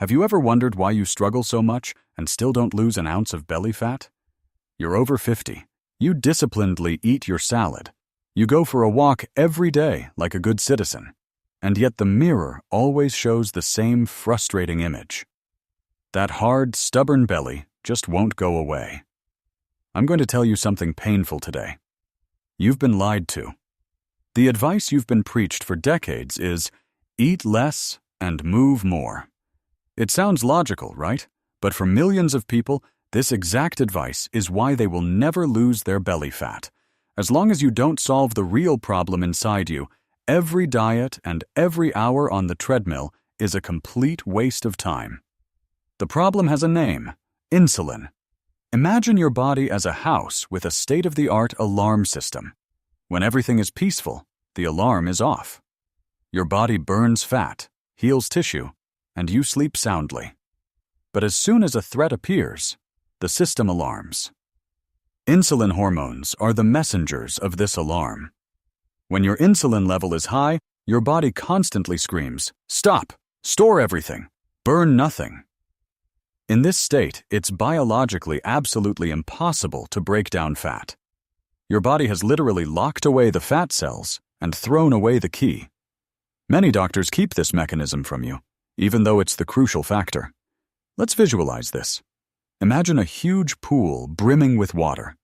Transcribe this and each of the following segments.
Have you ever wondered why you struggle so much and still don't lose an ounce of belly fat? You're over 50. You disciplinedly eat your salad. You go for a walk every day like a good citizen. And yet the mirror always shows the same frustrating image. That hard, stubborn belly just won't go away. I'm going to tell you something painful today. You've been lied to. The advice you've been preached for decades is, eat less and move more. It sounds logical, right? But for millions of people, this exact advice is why they will never lose their belly fat. As long as you don't solve the real problem inside you, every diet and every hour on the treadmill is a complete waste of time. The problem has a name: insulin. Imagine your body as a house with a state-of-the-art alarm system. When everything is peaceful, the alarm is off. Your body burns fat, heals tissue, and you sleep soundly. But as soon as a threat appears, the system alarms. Insulin hormones are the messengers of this alarm. When your insulin level is high, your body constantly screams, "Stop! Store everything! Burn nothing!" In this state, it's biologically absolutely impossible to break down fat. Your body has literally locked away the fat cells and thrown away the key. Many doctors keep this mechanism from you, even though it's the crucial factor. Let's visualize this. Imagine a huge pool brimming with water.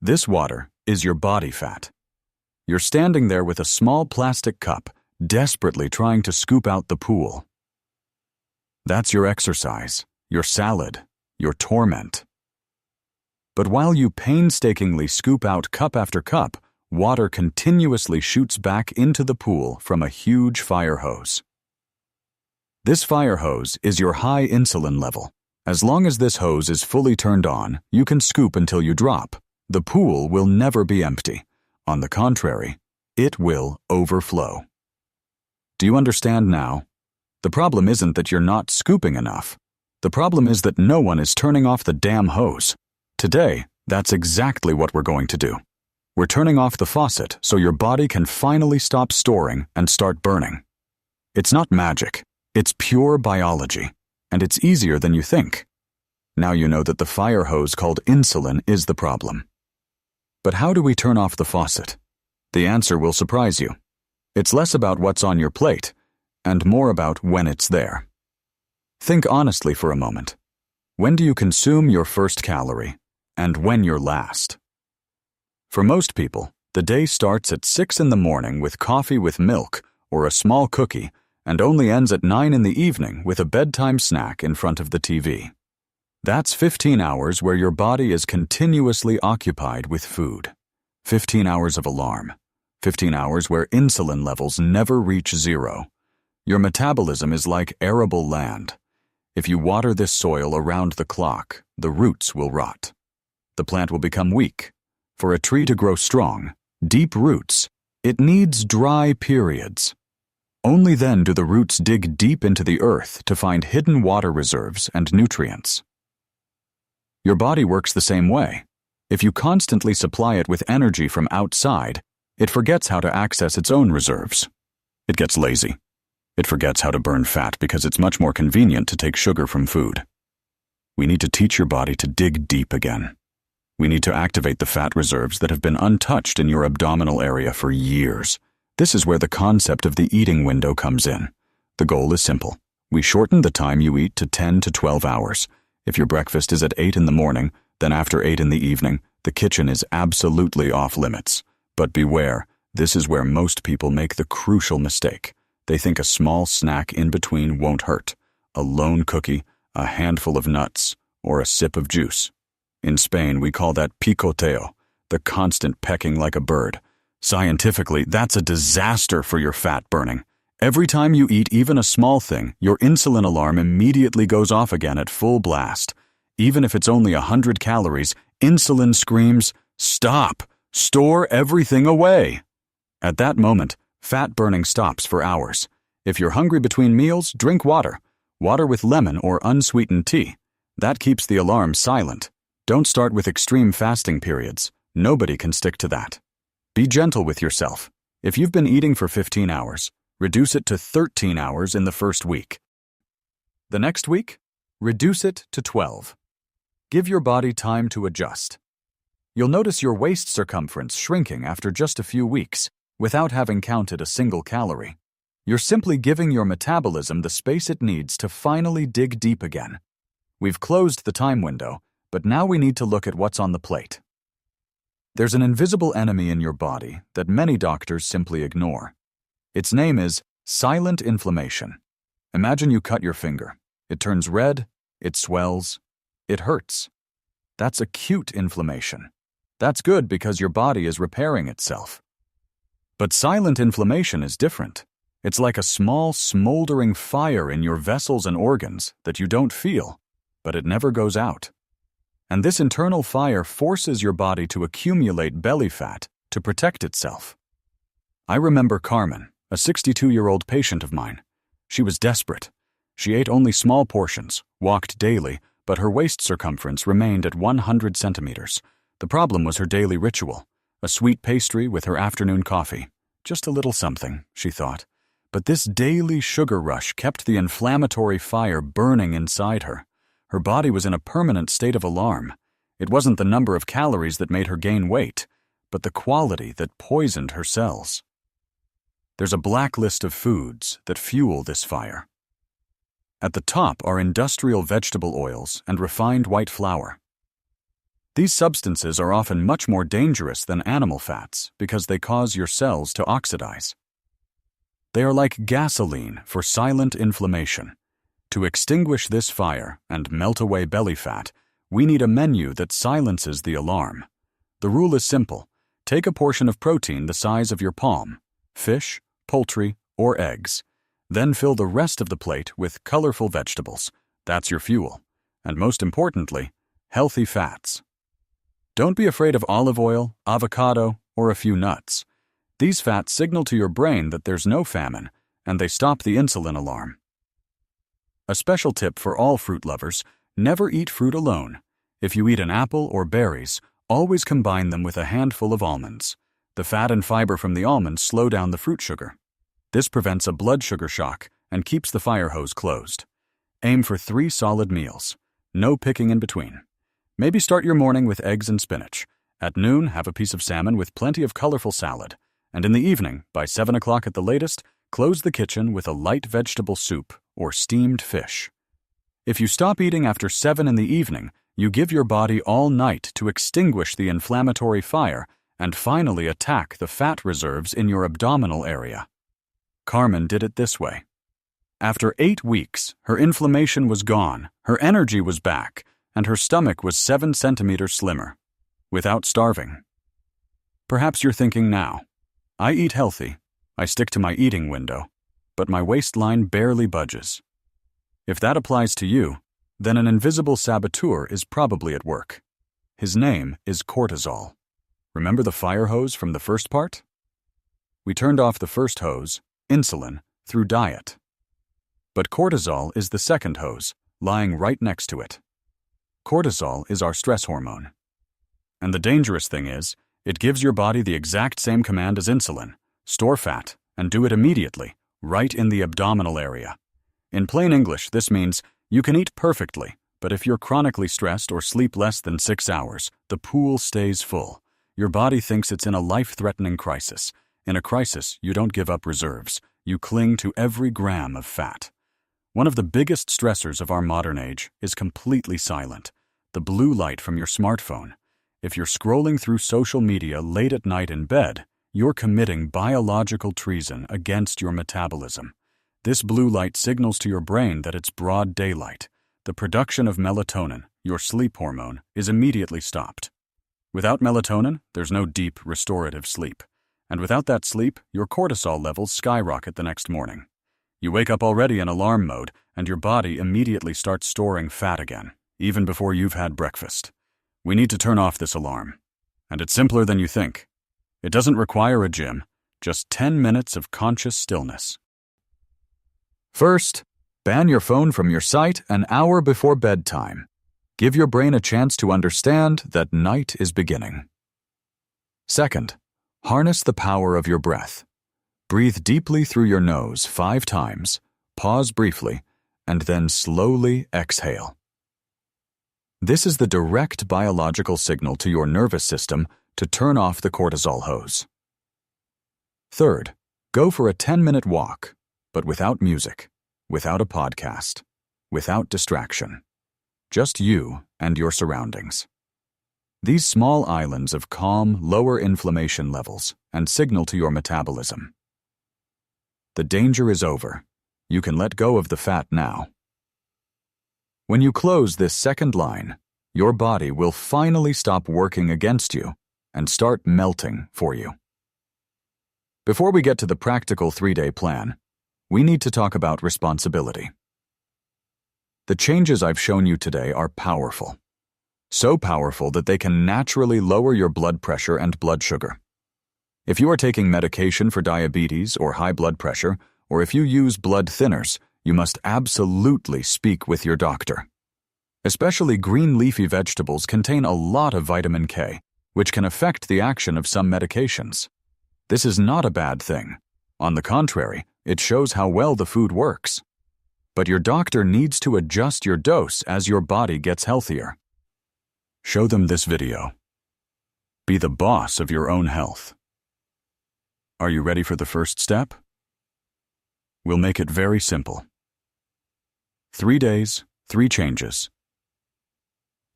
This water is your body fat. You're standing there with a small plastic cup, desperately trying to scoop out the pool. That's your exercise, your salad, your torment. But while you painstakingly scoop out cup after cup, water continuously shoots back into the pool from a huge fire hose. This fire hose is your high insulin level. As long as this hose is fully turned on, you can scoop until you drop. The pool will never be empty. On the contrary, it will overflow. Do you understand now? The problem isn't that you're not scooping enough. The problem is that no one is turning off the damn hose. Today, that's exactly what we're going to do. We're turning off the faucet so your body can finally stop storing and start burning. It's not magic. It's pure biology, and it's easier than you think. Now you know that the fire hose called insulin is the problem. But how do we turn off the faucet? The answer will surprise you. It's less about what's on your plate, and more about when it's there. Think honestly for a moment. When do you consume your first calorie, and when your last? For most people, the day starts at 6 in the morning with coffee with milk or a small cookie, and only ends at 9 in the evening with a bedtime snack in front of the TV. That's 15 hours where your body is continuously occupied with food. 15 hours of alarm. 15 hours where insulin levels never reach zero. Your metabolism is like arable land. If you water this soil around the clock, the roots will rot. The plant will become weak. For a tree to grow strong, deep roots, it needs dry periods. Only then do the roots dig deep into the earth to find hidden water reserves and nutrients. Your body works the same way. If you constantly supply it with energy from outside, it forgets how to access its own reserves. It gets lazy. It forgets how to burn fat because it's much more convenient to take sugar from food. We need to teach your body to dig deep again. We need to activate the fat reserves that have been untouched in your abdominal area for years. This is where the concept of the eating window comes in. The goal is simple. We shorten the time you eat to 10 to 12 hours. If your breakfast is at 8 in the morning, then after 8 in the evening, the kitchen is absolutely off limits. But beware, this is where most people make the crucial mistake. They think a small snack in between won't hurt. A lone cookie, a handful of nuts, or a sip of juice. In Spain, we call that picoteo, the constant pecking like a bird. Scientifically, that's a disaster for your fat burning. Every time you eat even a small thing, your insulin alarm immediately goes off again at full blast. Even if it's only 100 calories, insulin screams, "Stop! Store everything away!" At that moment, fat burning stops for hours. If you're hungry between meals, drink water. Water with lemon or unsweetened tea. That keeps the alarm silent. Don't start with extreme fasting periods. Nobody can stick to that. Be gentle with yourself. If you've been eating for 15 hours, reduce it to 13 hours in the first week. The next week, reduce it to 12. Give your body time to adjust. You'll notice your waist circumference shrinking after just a few weeks without having counted a single calorie. You're simply giving your metabolism the space it needs to finally dig deep again. We've closed the time window, but now we need to look at what's on the plate. There's an invisible enemy in your body that many doctors simply ignore. Its name is silent inflammation. Imagine you cut your finger. It turns red, it swells, it hurts. That's acute inflammation. That's good because your body is repairing itself. But silent inflammation is different. It's like a small, smoldering fire in your vessels and organs that you don't feel, but it never goes out. And this internal fire forces your body to accumulate belly fat to protect itself. I remember Carmen, a 62-year-old patient of mine. She was desperate. She ate only small portions, walked daily, but her waist circumference remained at 100 centimeters. The problem was her daily ritual, a sweet pastry with her afternoon coffee. Just a little something, she thought. But this daily sugar rush kept the inflammatory fire burning inside her. Her body was in a permanent state of alarm. It wasn't the number of calories that made her gain weight, but the quality that poisoned her cells. There's a blacklist of foods that fuel this fire. At the top are industrial vegetable oils and refined white flour. These substances are often much more dangerous than animal fats because they cause your cells to oxidize. They are like gasoline for silent inflammation. To extinguish this fire and melt away belly fat, we need a menu that silences the alarm. The rule is simple. Take a portion of protein the size of your palm, fish, poultry, or eggs. Then fill the rest of the plate with colorful vegetables. That's your fuel. And most importantly, healthy fats. Don't be afraid of olive oil, avocado, or a few nuts. These fats signal to your brain that there's no famine, and they stop the insulin alarm. A special tip for all fruit lovers: never eat fruit alone. If you eat an apple or berries, always combine them with a handful of almonds. The fat and fiber from the almonds slow down the fruit sugar. This prevents a blood sugar shock and keeps the fire hose closed. Aim for 3 solid meals. No picking in between. Maybe start your morning with eggs and spinach. At noon, have a piece of salmon with plenty of colorful salad. And in the evening, by 7 o'clock at the latest, close the kitchen with a light vegetable soup or steamed fish. If you stop eating after 7 in the evening, you give your body all night to extinguish the inflammatory fire and finally attack the fat reserves in your abdominal area. Carmen did it this way. After 8 weeks, her inflammation was gone, her energy was back, and her stomach was 7 centimeters slimmer, without starving. Perhaps you're thinking now, I eat healthy, I stick to my eating window, but my waistline barely budges. If that applies to you, then an invisible saboteur is probably at work. His name is cortisol. Remember the fire hose from the first part? We turned off the first hose, insulin, through diet. But cortisol is the second hose, lying right next to it. Cortisol is our stress hormone. And the dangerous thing is, it gives your body the exact same command as insulin: store fat, and do it immediately, right in the abdominal area. In plain English, this means you can eat perfectly, but if you're chronically stressed or sleep less than 6 hours, the pool stays full. Your body thinks it's in a life-threatening crisis. In a crisis, you don't give up reserves. You cling to every gram of fat. One of the biggest stressors of our modern age is completely silent: the blue light from your smartphone. If you're scrolling through social media late at night in bed, you're committing biological treason against your metabolism. This blue light signals to your brain that it's broad daylight. The production of melatonin, your sleep hormone, is immediately stopped. Without melatonin, there's no deep, restorative sleep. And without that sleep, your cortisol levels skyrocket the next morning. You wake up already in alarm mode, and your body immediately starts storing fat again, even before you've had breakfast. We need to turn off this alarm. And it's simpler than you think. It doesn't require a gym, just 10 minutes of conscious stillness. First, ban your phone from your sight an hour before bedtime. Give your brain a chance to understand that night is beginning. Second, harness the power of your breath. Breathe deeply through your nose 5 times, pause briefly, and then slowly exhale. This is the direct biological signal to your nervous system to turn off the cortisol hose. Third, go for a 10-minute walk, but without music, without a podcast, without distraction. Just you and your surroundings. These small islands of calm, lower inflammation levels and signal to your metabolism. The danger is over. You can let go of the fat now. When you close this second line, your body will finally stop working against you and start melting for you. Before we get to the practical 3-day plan, we need to talk about responsibility. The changes I've shown you today are powerful. So powerful that they can naturally lower your blood pressure and blood sugar. If you are taking medication for diabetes or high blood pressure, or if you use blood thinners, you must absolutely speak with your doctor. Especially green leafy vegetables contain a lot of vitamin K, which can affect the action of some medications. This is not a bad thing. On the contrary, it shows how well the food works. But your doctor needs to adjust your dose as your body gets healthier. Show them this video. Be the boss of your own health. Are you ready for the first step? We'll make it very simple. 3 days, 3 changes.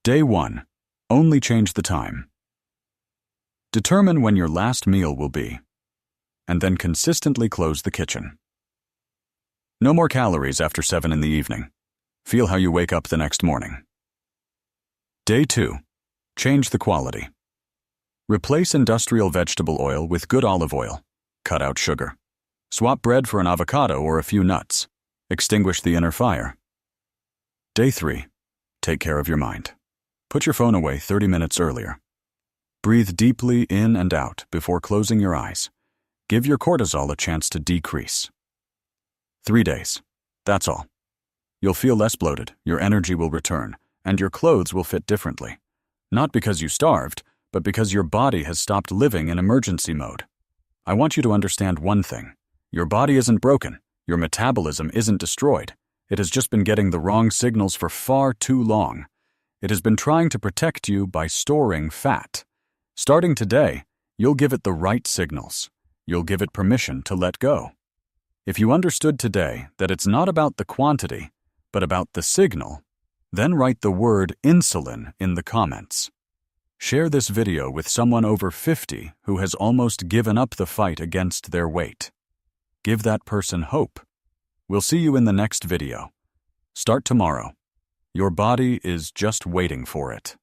Day 1. Only change the time. Determine when your last meal will be, and then consistently close the kitchen. No more calories after 7 in the evening. Feel how you wake up the next morning. Day 2. Change the quality. Replace industrial vegetable oil with good olive oil. Cut out sugar. Swap bread for an avocado or a few nuts. Extinguish the inner fire. Day 3. Take care of your mind. Put your phone away 30 minutes earlier. Breathe deeply in and out before closing your eyes. Give your cortisol a chance to decrease. 3 days. That's all. You'll feel less bloated, your energy will return, and your clothes will fit differently. Not because you starved, but because your body has stopped living in emergency mode. I want you to understand one thing. Your body isn't broken. Your metabolism isn't destroyed. It has just been getting the wrong signals for far too long. It has been trying to protect you by storing fat. Starting today, you'll give it the right signals. You'll give it permission to let go. If you understood today that it's not about the quantity, but about the signal, then write the word insulin in the comments. Share this video with someone over 50 who has almost given up the fight against their weight. Give that person hope. We'll see you in the next video. Start tomorrow. Your body is just waiting for it.